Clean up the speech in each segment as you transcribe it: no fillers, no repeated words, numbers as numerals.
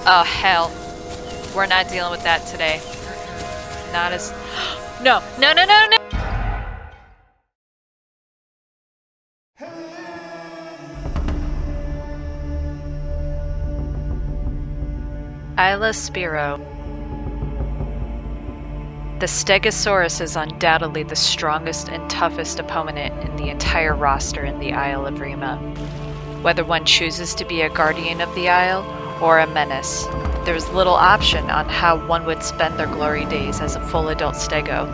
Oh, hell. We're not dealing with that today. Not as... No, no, no, no, no! Isle Evrima. The Stegosaurus is undoubtedly the strongest and toughest opponent in the entire roster in the Isle Evrima. Whether one chooses to be a guardian of the Isle or a menace, there is little option on how one would spend their glory days as a full adult Stego.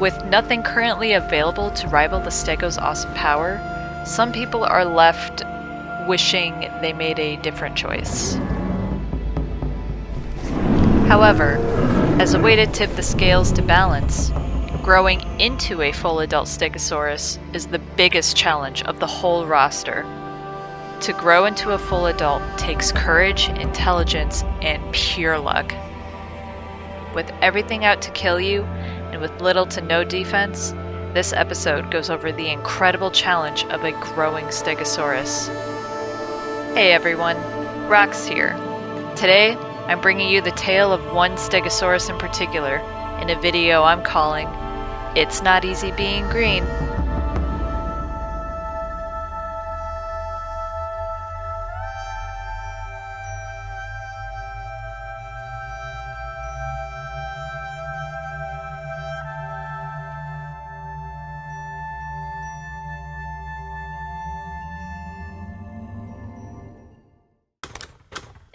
With nothing currently available to rival the Stego's awesome power, some people are left wishing they made a different choice. However, as a way to tip the scales to balance, growing into a full adult Stegosaurus is the biggest challenge of the whole roster. To grow into a full adult takes courage, intelligence, and pure luck. With everything out to kill you, and with little to no defense, this episode goes over the incredible challenge of a growing Stegosaurus. Hey everyone, Rox here. Today, I'm bringing you the tale of one Stegosaurus in particular, in a video I'm calling, It's Not Easy Being Green.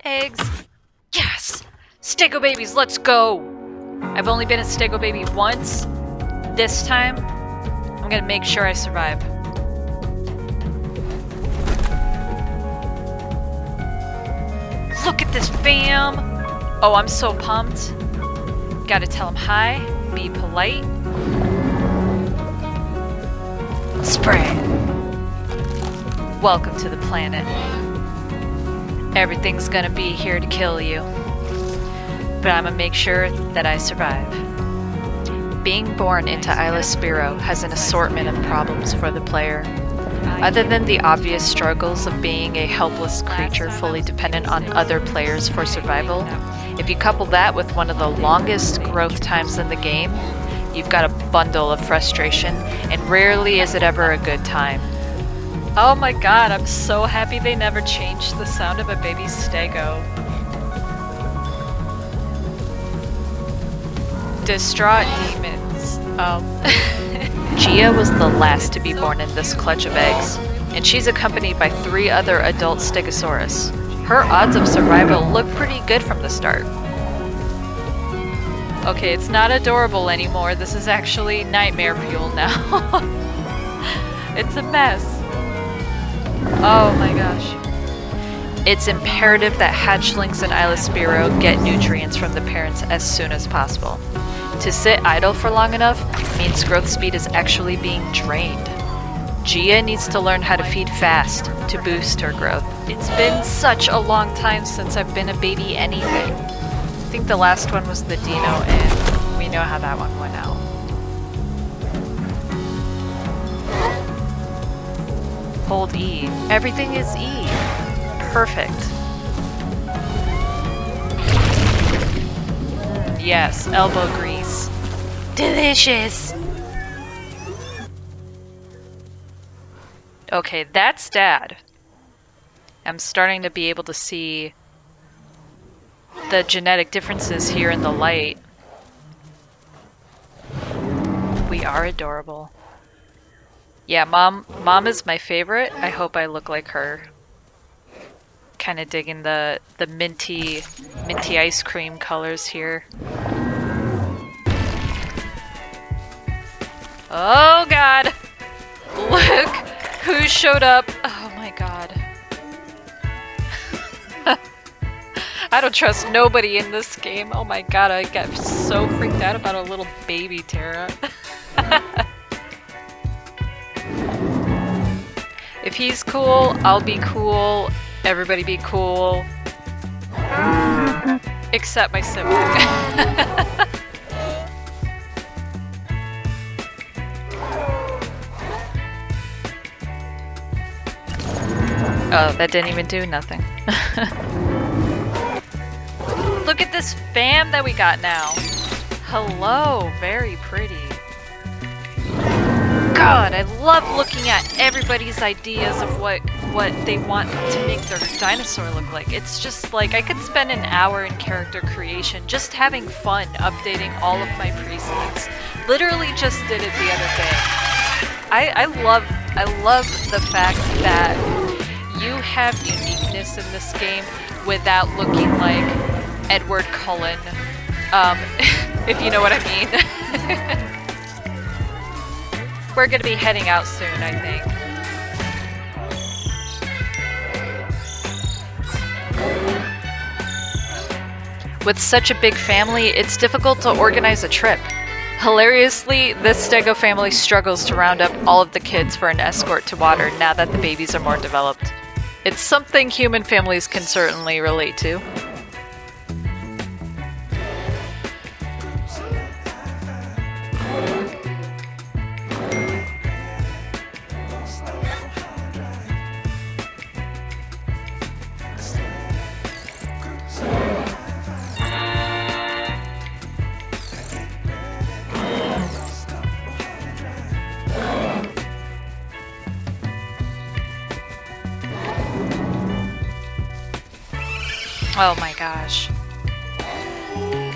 Eggs! Yes! Stego babies, let's go! I've only been a Stego baby once. This time, I'm gonna make sure I survive. Look at this fam! Oh, I'm so pumped. Gotta tell them hi, be polite. Spray! Welcome to the planet. Everything's gonna be here to kill you. But I'm gonna make sure that I survive. Being born into Isle Evrima has an assortment of problems for the player. Other than the obvious struggles of being a helpless creature fully dependent on other players for survival, if you couple that with one of the longest growth times in the game, you've got a bundle of frustration, and rarely is it ever a good time. Oh my god, I'm so happy they never changed the sound of a baby Stego. Distraught demons. Gia was the last to be born in this clutch of eggs, and she's accompanied by 3 other adult Stegosaurus. Her odds of survival look pretty good from the start. Okay, it's not adorable anymore, this is actually nightmare fuel now. It's a mess. Oh my gosh. It's imperative that hatchlings in Isle Evrima get nutrients from the parents as soon as possible. To sit idle for long enough means growth speed is actually being drained. Gia needs to learn how to feed fast to boost her growth. It's been such a long time since I've been a baby anything. I think the last one was the Dino, and we know how that one went out. Hold E. Everything is E. Perfect. Yes, elbow grease. Delicious! Okay, that's Dad. I'm starting to be able to see the genetic differences here in the light. We are adorable. Yeah, Mom is my favorite. I hope I look like her. Kind of digging the minty ice cream colors here. Oh god! Look who showed up! Oh my god. I don't trust nobody in this game. Oh my god, I got so freaked out about a little baby Terra. If he's cool, I'll be cool. Everybody be cool. Except my sibling. Oh, that didn't even do nothing. look at this fam that we got now. Hello, very pretty. God, I love looking at everybody's ideas of what they want to make their dinosaur look like. It's just like I could spend an hour in character creation just having fun updating all of my presets. Literally just did it the other day. I love the fact that you have uniqueness in this game without looking like Edward Cullen, if you know what I mean. We're gonna be heading out soon, I think. With such a big family, it's difficult to organize a trip. Hilariously, this Stego family struggles to round up all of the kids for an escort to water now that the babies are more developed. It's something human families can certainly relate to. Oh my gosh.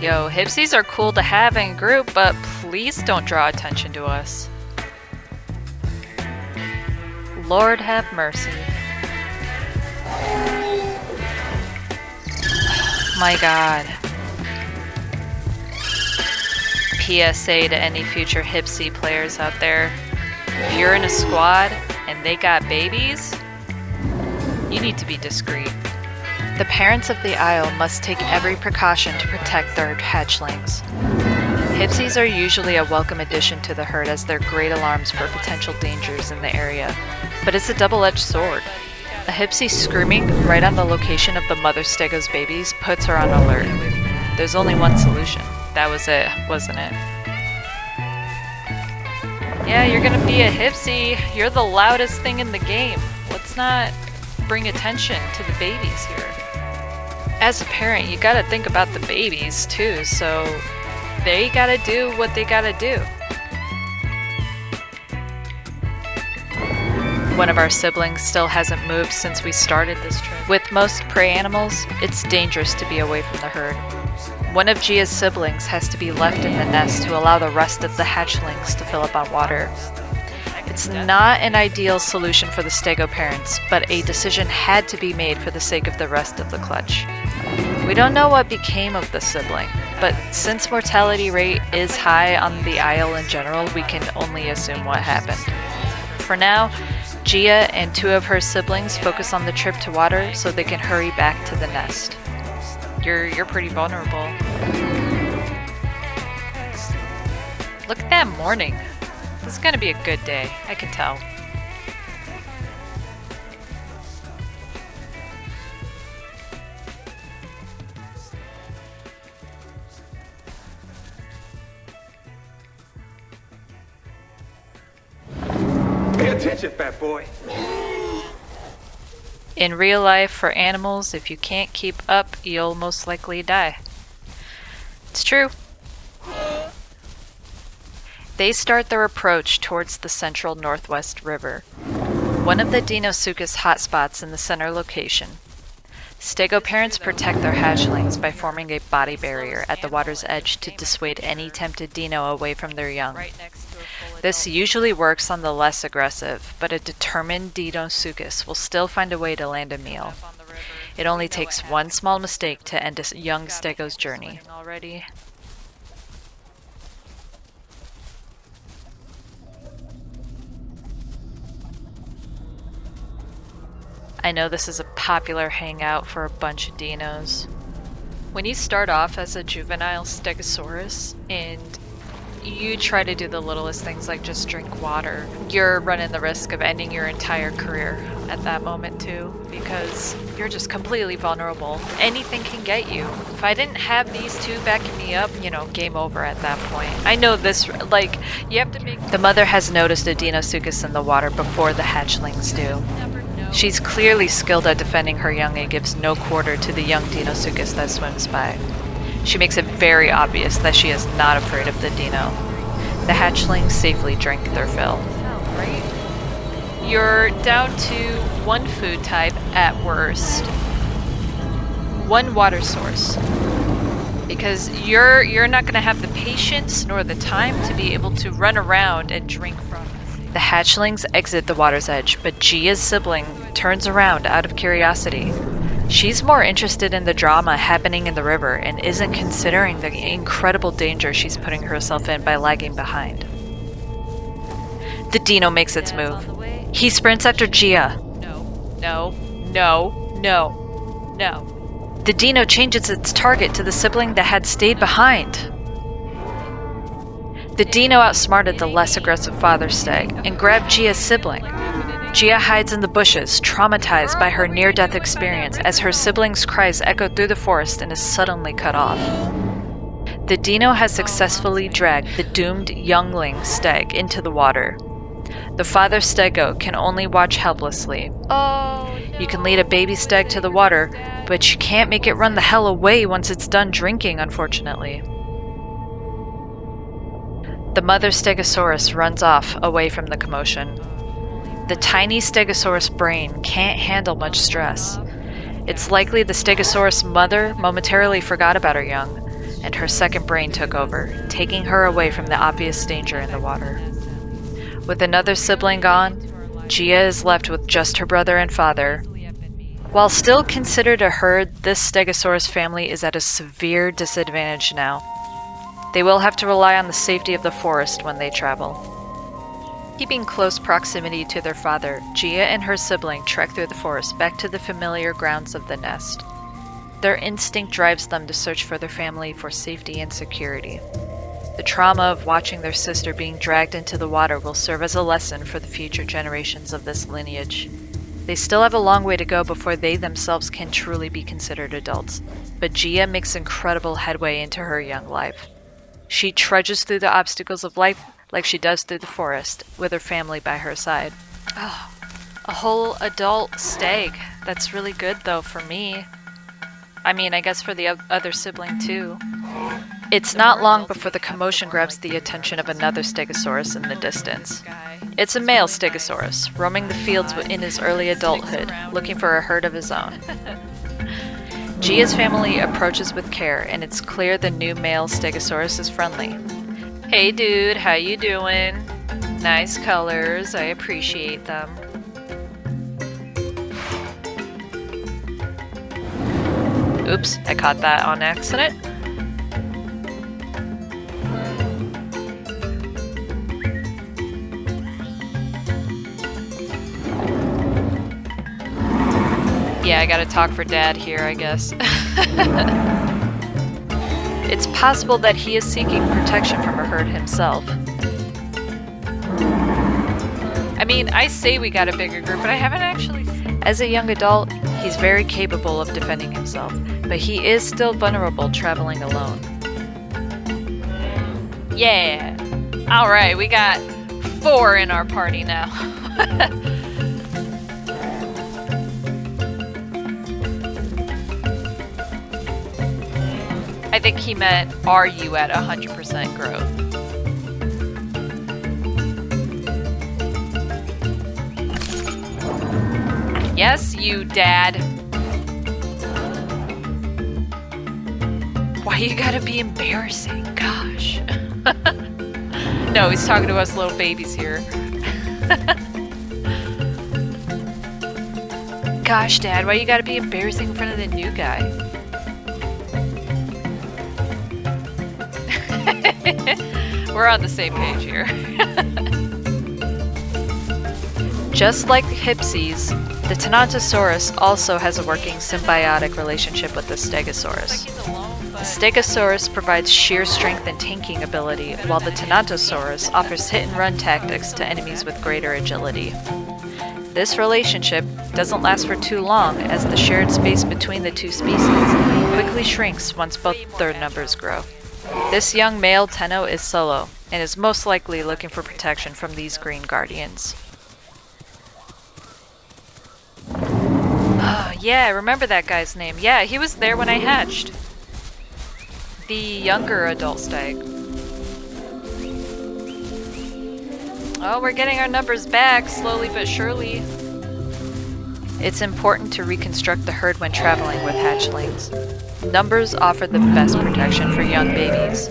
Yo, hipsies are cool to have in group, but please don't draw attention to us. Lord have mercy. My God. PSA to any future hipsie players out there. If you're in a squad and they got babies, you need to be discreet. The parents of the Isle must take every precaution to protect their hatchlings. Hipsies are usually a welcome addition to the herd as they're great alarms for potential dangers in the area, but it's a double-edged sword. A hipsie screaming right on the location of the mother Stego's babies puts her on alert. There's only one solution. That was it, wasn't it? Yeah, you're gonna be a hipsie. You're the loudest thing in the game. Let's not bring attention to the babies here. As a parent, you gotta think about the babies too, so they gotta do what they gotta do. One of our siblings still hasn't moved since we started this trip. With most prey animals, it's dangerous to be away from the herd. One of Gia's siblings has to be left in the nest to allow the rest of the hatchlings to fill up on water. It's not an ideal solution for the Stego parents, but a decision had to be made for the sake of the rest of the clutch. We don't know what became of the sibling, but since mortality rate is high on the Isle in general, we can only assume what happened. For now, Gia and two of her siblings focus on the trip to water so they can hurry back to the nest. You're pretty vulnerable. Look at that morning. This is gonna be a good day, I can tell. Pay attention, fat boy. In real life, for animals, if you can't keep up, you'll most likely die. It's true. They start their approach towards the central northwest river, one of the Deinosuchus hotspots in the center location. Stego parents protect their hatchlings by forming a body barrier at the water's edge to dissuade any tempted dino away from their young. This usually works on the less aggressive, but a determined Deinosuchus will still find a way to land a meal. It only takes one small mistake to end a young Stego's journey. Already. I know this is a popular hangout for a bunch of dinos. When you start off as a juvenile Stegosaurus and you try to do the littlest things like just drink water, you're running the risk of ending your entire career at that moment too, because you're just completely vulnerable. Anything can get you. If I didn't have these two backing me up, you know, game over at that point. I know this, like, you have to make... The mother has noticed a Deinosuchus in the water before the hatchlings do. She's clearly skilled at defending her young and gives no quarter to the young Deinosuchus that swims by. She makes it very obvious that she is not afraid of the Dino. The hatchlings safely drink their fill. You're down to one food type at worst. One water source. Because you're not going to have the patience nor the time to be able to run around and drink from it. The hatchlings exit the water's edge, but Gia's sibling turns around out of curiosity. She's more interested in the drama happening in the river and isn't considering the incredible danger she's putting herself in by lagging behind. The Dino makes its move. He sprints after Gia. No. The Dino changes its target to the sibling that had stayed behind. The Dino outsmarted the less aggressive father stag and grabbed Gia's sibling. Gia hides in the bushes, traumatized by her near-death experience as her sibling's cries echo through the forest and is suddenly cut off. The Dino has successfully dragged the doomed youngling stag into the water. The father stego can only watch helplessly. You can lead a baby stag to the water, but you can't make it run the hell away once it's done drinking, unfortunately. The mother Stegosaurus runs off away from the commotion. The tiny Stegosaurus brain can't handle much stress. It's likely the Stegosaurus mother momentarily forgot about her young, and her second brain took over, taking her away from the obvious danger in the water. With another sibling gone, Gia is left with just her brother and father. While still considered a herd, this Stegosaurus family is at a severe disadvantage now. They will have to rely on the safety of the forest when they travel. Keeping close proximity to their father, Gia and her sibling trek through the forest back to the familiar grounds of the nest. Their instinct drives them to search for their family for safety and security. The trauma of watching their sister being dragged into the water will serve as a lesson for the future generations of this lineage. They still have a long way to go before they themselves can truly be considered adults, but Gia makes incredible headway into her young life. She trudges through the obstacles of life like she does through the forest, with her family by her side. Oh, a whole adult stag. That's really good, though, for me. I mean, I guess for the other sibling, too. It's not long before the commotion grabs the attention of another Stegosaurus in the distance. It's a male Stegosaurus, roaming the fields in his early adulthood, looking for a herd of his own. Gia's family approaches with care, and it's clear the new male Stegosaurus is friendly. Hey dude, how you doing? Nice colors, I appreciate them. Oops, I caught that on accident. Yeah, I gotta talk for Dad here, I guess. It's possible that he is seeking protection from a herd himself. I mean, I say we got a bigger group, but I haven't actually seen. As a young adult, he's very capable of defending himself, but he is still vulnerable traveling alone. Yeah! Alright, we got 4 in our party now. I think he meant, are you at 100% growth? Yes, you, Dad. Why you gotta be embarrassing? Gosh. No, he's talking to us little babies here. Gosh, Dad, why you gotta be embarrassing in front of the new guy? We're on the same page here. Just like Hypses, the Thanatosaurus also has a working symbiotic relationship with the Stegosaurus. The Stegosaurus provides sheer strength and tanking ability, while the Thanatosaurus offers hit-and-run tactics to enemies with greater agility. This relationship doesn't last for too long, as the shared space between the two species quickly shrinks once both their numbers grow. This young male Tenno is solo, and is most likely looking for protection from these green guardians. Yeah, I remember that guy's name. Yeah, he was there when I hatched. The younger adult stag. Oh, we're getting our numbers back, slowly but surely. It's important to reconstruct the herd when traveling with hatchlings. Numbers offer the best protection for young babies.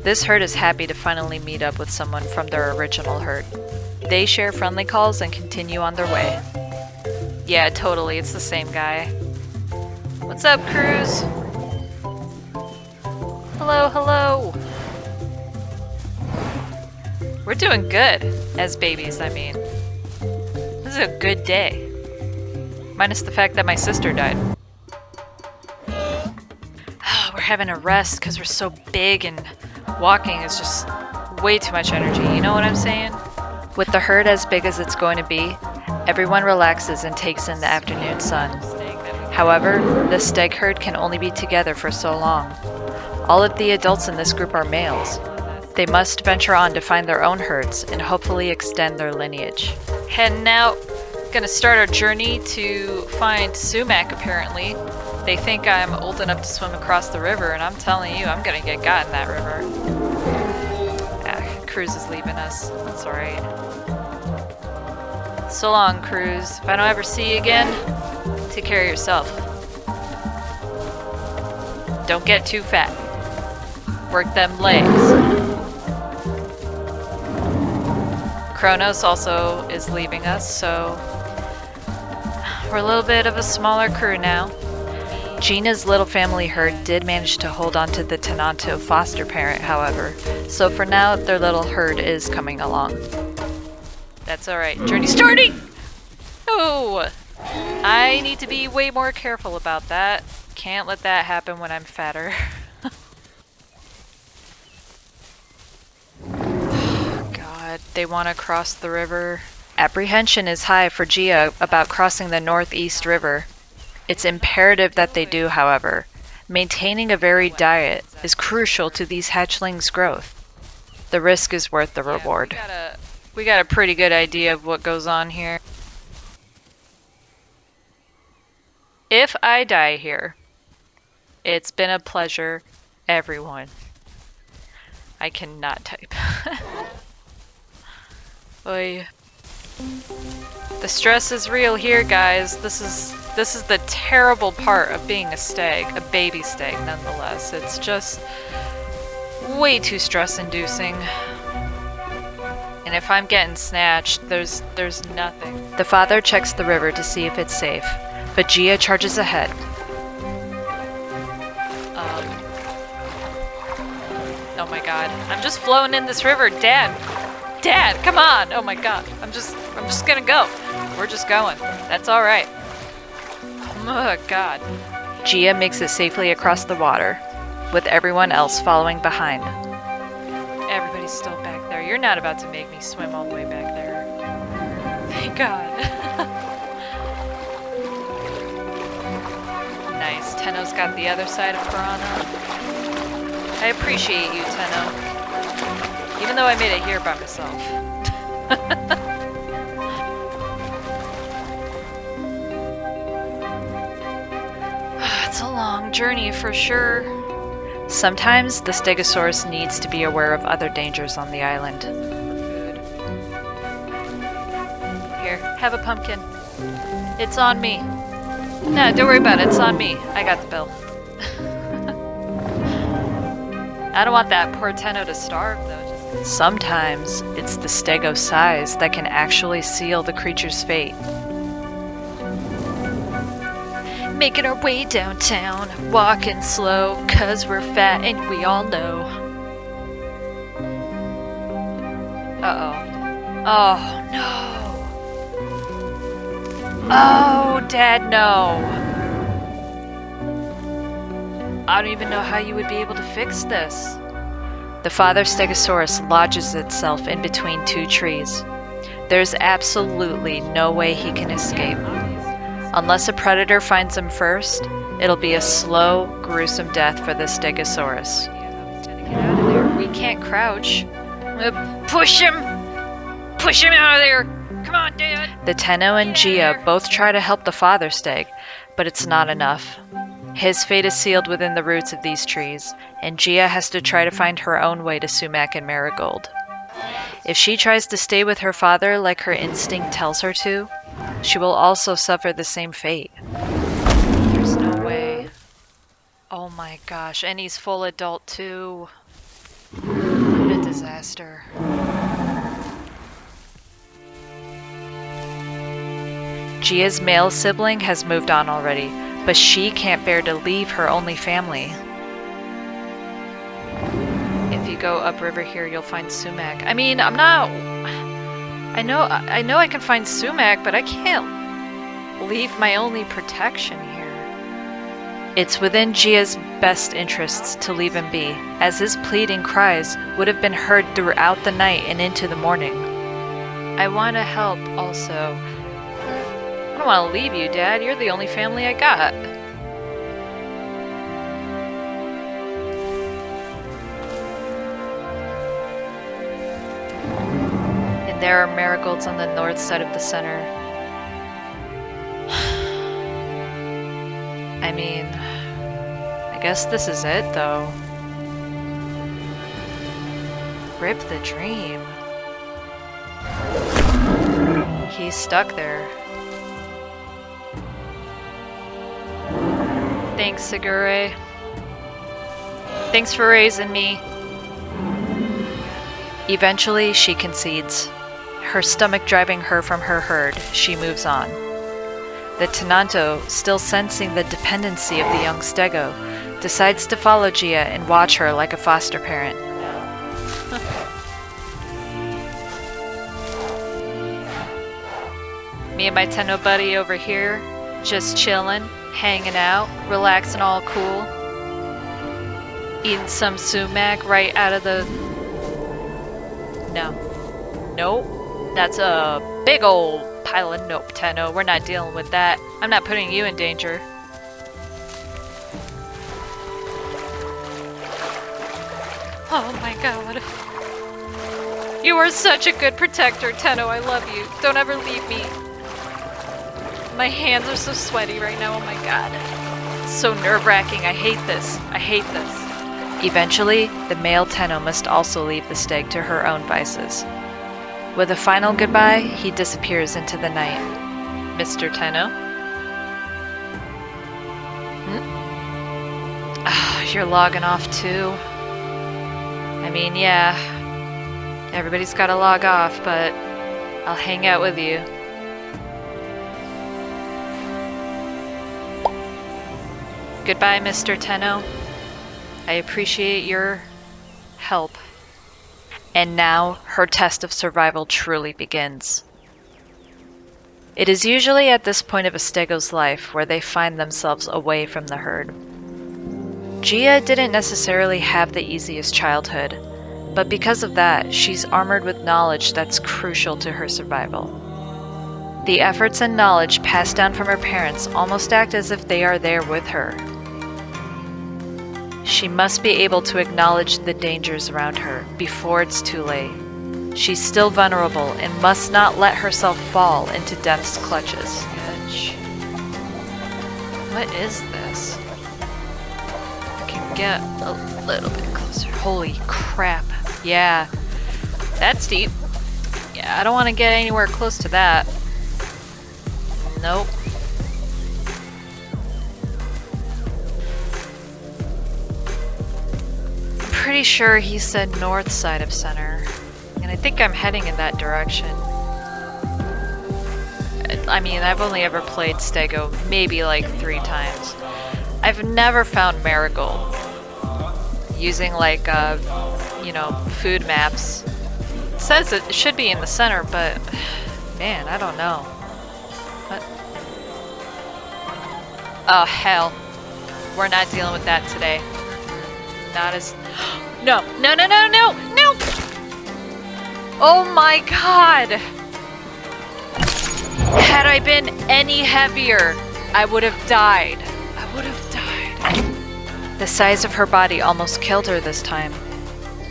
This herd is happy to finally meet up with someone from their original herd. They share friendly calls and continue on their way. Yeah, totally, it's the same guy. What's up, Cruz? Hello, hello! We're doing good, as babies, I mean. This is a good day. Minus the fact that my sister died. We're having a rest because we're so big and walking is just way too much energy, you know what I'm saying? With the herd as big as it's going to be, everyone relaxes and takes in the afternoon sun. However, the stag herd can only be together for so long. All of the adults in this group are males. They must venture on to find their own herds and hopefully extend their lineage. Heading out, gonna start our journey to find sumac apparently. They think I'm old enough to swim across the river, and I'm telling you, I'm gonna get got in that river. Cruz is leaving us. That's alright. So long, Cruz. If I don't ever see you again, take care of yourself. Don't get too fat. Work them legs. Kronos also is leaving us, so we're a little bit of a smaller crew now. Gina's little family herd did manage to hold on to the Tenanto foster parent, however, so for now their little herd is coming along. That's alright. Journey starting! Oh! I need to be way more careful about that. Can't let that happen when I'm fatter. God, they want to cross the river. Apprehension is high for Gia about crossing the Northeast River. It's imperative that they do, however. Maintaining a varied diet is crucial to these hatchlings' growth. The risk is worth the reward. We got a pretty good idea of what goes on here. If I die here, it's been a pleasure, everyone. I cannot type. Oy. The stress is real here, guys. This is the terrible part of being a stag, a baby stag nonetheless. It's just way too stress-inducing. And if I'm getting snatched, there's nothing. The father checks the river to see if it's safe, but Gia charges ahead. Oh my god. I'm just flowing in this river, Dad! Dad, come on! Oh my god. I'm just gonna go. We're just going. That's alright. Oh god. Gia makes it safely across the water, with everyone else following behind. Everybody's still back there. You're not about to make me swim all the way back there. Thank god. Nice. Tenno's got the other side of Piranha. I appreciate you, Tenno. Even though I made it here by myself. It's a long journey for sure. Sometimes the Stegosaurus needs to be aware of other dangers on the island. Here, have a pumpkin. It's on me. No, don't worry about it. It's on me. I got the bill. I don't want that poor Tenno to starve, though. Sometimes it's the Stego size that can actually seal the creature's fate. Making our way downtown, walking slow, 'cause we're fat and we all know. Uh-oh. Oh, no. Oh, Dad, no. I don't even know how you would be able to fix this. The father Stegosaurus lodges itself in between two trees. There's absolutely no way he can escape. Unless a predator finds him first, it'll be a slow, gruesome death for the Stegosaurus. We can't crouch. Push him! Push him out of there! Come Come on, Dad. The Tenno and Gia both try to help the father stag, but it's not enough. His fate is sealed within the roots of these trees, and Gia has to try to find her own way to Sumac and Marigold. If she tries to stay with her father like her instinct tells her to, she will also suffer the same fate. There's no way. Oh my gosh, and he's full adult too. What a disaster. Gia's male sibling has moved on already, but she can't bear to leave her only family. If you go upriver here, you'll find Sumac. I mean, I'm not... I know I can find Sumac, but I can't leave my only protection here. It's within Gia's best interests to leave him be, as his pleading cries would have been heard throughout the night and into the morning. I want to help also. I don't want to leave you, Dad. You're the only family I got. And there are marigolds on the north side of the center. I mean, I guess this is it, though. Rip the dream. He's stuck there. Thanks, Segure. Thanks for raising me. Eventually, she concedes. Her stomach driving her from her herd, she moves on. The Tenanto, still sensing the dependency of the young Stego, decides to follow Gia and watch her like a foster parent. Me and my Tenno buddy over here, just chillin', hanging out, relaxing all cool. Eating some sumac right out of the... No. Nope. That's a big old pile of nope, Tenno. We're not dealing with that. I'm not putting you in danger. Oh my god. You are such a good protector, Tenno. I love you. Don't ever leave me. My hands are so sweaty right now. Oh my god. It's so nerve-wracking. I hate this. I hate this. Eventually, the male Tenno must also leave the stag to her own vices. With a final goodbye, he disappears into the night. Mr. Tenno? You're logging off too? I mean, yeah. Everybody's gotta log off, but I'll hang out with you. Goodbye, Mr. Tenno. I appreciate your help. And now, her test of survival truly begins. It is usually at this point of a Stego's life where they find themselves away from the herd. Gia didn't necessarily have the easiest childhood, but because of that, she's armored with knowledge that's crucial to her survival. The efforts and knowledge passed down from her parents almost act as if they are there with her. She must be able to acknowledge the dangers around her before it's too late. She's still vulnerable and must not let herself fall into death's clutches. What is this? I can get a little bit closer. Holy crap. Yeah, that's deep. Yeah, I don't want to get anywhere close to that. Nope. Pretty sure he said north side of center, and I think I'm heading in that direction. I mean, I've only ever played Stego maybe like 3 times. I've never found Marigold using like food maps. It says it should be in the center, but man, I don't know. What? Oh hell, we're not dealing with that today. Not as... No! No, no, no, no! No! Oh my god! Had I been any heavier, I would have died. I would have died. The size of her body almost killed her this time.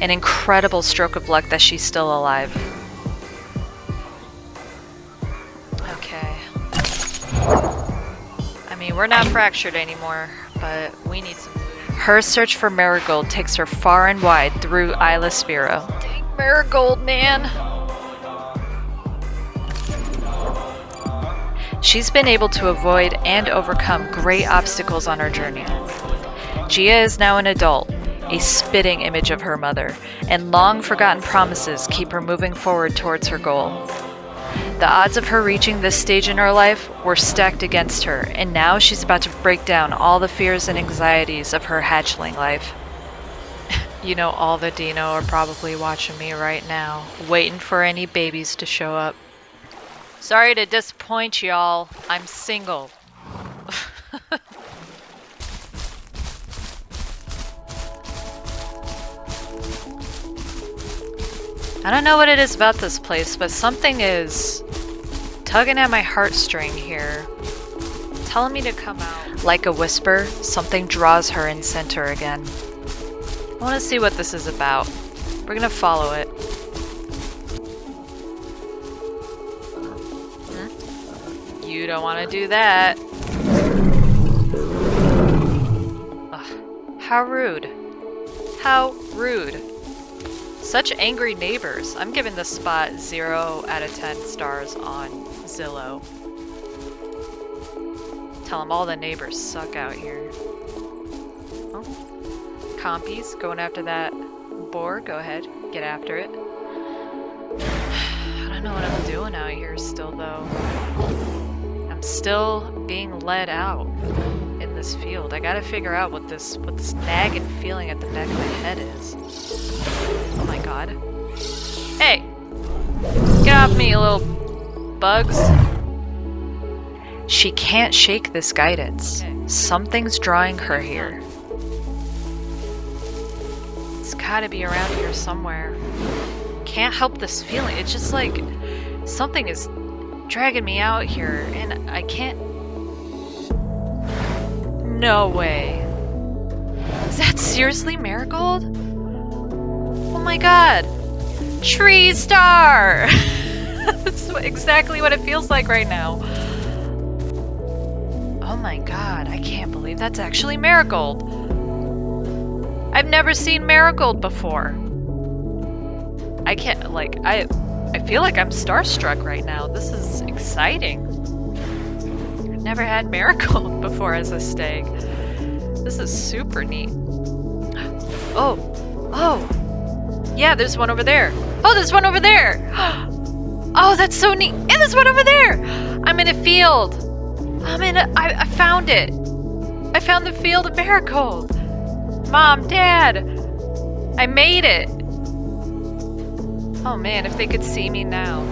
An incredible stroke of luck that she's still alive. mean, we're not fractured anymore, but we need some food. Her search for Marigold takes her far and wide through Isle Evrima. Dang Marigold, man! She's been able to avoid and overcome great obstacles on her journey. Gia is now an adult, a spitting image of her mother, and long-forgotten promises keep her moving forward towards her goal. The odds of her reaching this stage in her life were stacked against her, and now she's about to break down all the fears and anxieties of her hatchling life. You know, all the Dino are probably watching me right now, waiting for any babies to show up. Sorry to disappoint y'all, I'm single. I don't know what it is about this place, but something is tugging at my heartstring here, telling me to come out. Like a whisper, something draws her in center again. I want to see what this is about. We're gonna follow it. You don't want to do that. Ugh, how rude. How rude. Such angry neighbors. I'm giving this spot 0 out of 10 stars on Zillow. Tell them all the neighbors suck out here. Oh. Compies going after that boar. Go ahead. Get after it. I don't know what I'm doing out here still though. I'm still being led out in this field. I gotta figure out what this nagging feeling at the back of my head is. Oh my god. Hey! Get off me, you little bugs. She can't shake this guidance. Something's drawing her here. It's gotta be around here somewhere. Can't help this feeling. It's just like something is dragging me out here and I can't. No way. Is that seriously Marigold? Oh my god. Tree star! That's exactly what it feels like right now. Oh my god, I can't believe that's actually Marigold. I've never seen Marigold before. I can't, like, I feel like I'm starstruck right now. This is exciting. I've never had Marigold before as a stag. This is super neat. Oh, oh, yeah, there's one over there. Oh, there's one over there. Oh, that's so neat. And there's one over there. I'm in a field. I found it. I found the field of Marigold. Mom, Dad, I made it. Oh man, if they could see me now.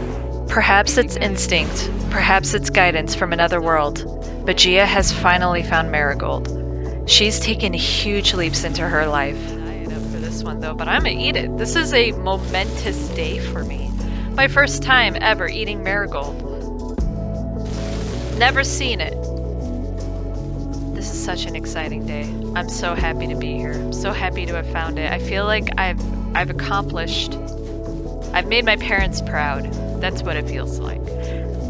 Perhaps it's instinct, perhaps it's guidance from another world, but Gia has finally found Marigold. She's taken huge leaps into her life. I'm up for this one though, but I'm gonna eat it. This is a momentous day for me. My first time ever eating Marigold. Never seen it. This is such an exciting day. I'm so happy to be here. I'm so happy to have found it. I feel like I've accomplished. I've made my parents proud. That's what it feels like.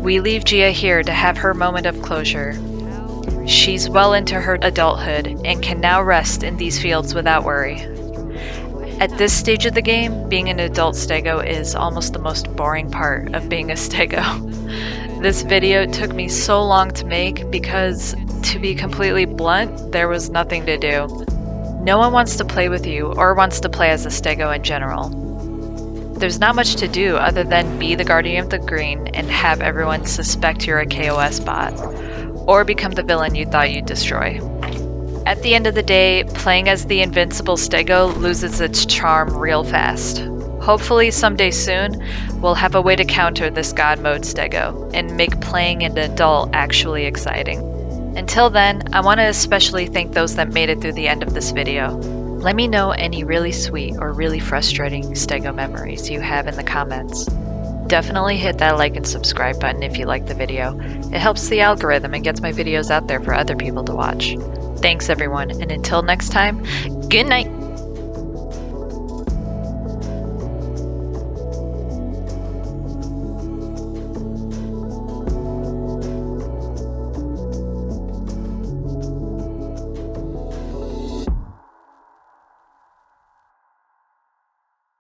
We leave Gia here to have her moment of closure. She's well into her adulthood and can now rest in these fields without worry. At this stage of the game, being an adult stego is almost the most boring part of being a stego. This video took me so long to make because, to be completely blunt, there was nothing to do. No one wants to play with you or wants to play as a stego in general. There's not much to do other than be the guardian of the green and have everyone suspect you're a KOS bot, or become the villain you thought you'd destroy. At the end of the day, playing as the invincible stego loses its charm real fast. Hopefully someday soon, we'll have a way to counter this god mode stego and make playing an adult actually exciting. Until then, I want to especially thank those that made it through the end of this video. Let me know any really sweet or really frustrating stego memories you have in the comments. Definitely hit that like and subscribe button if you like the video. It helps the algorithm and gets my videos out there for other people to watch. Thanks everyone, and until next time, good night!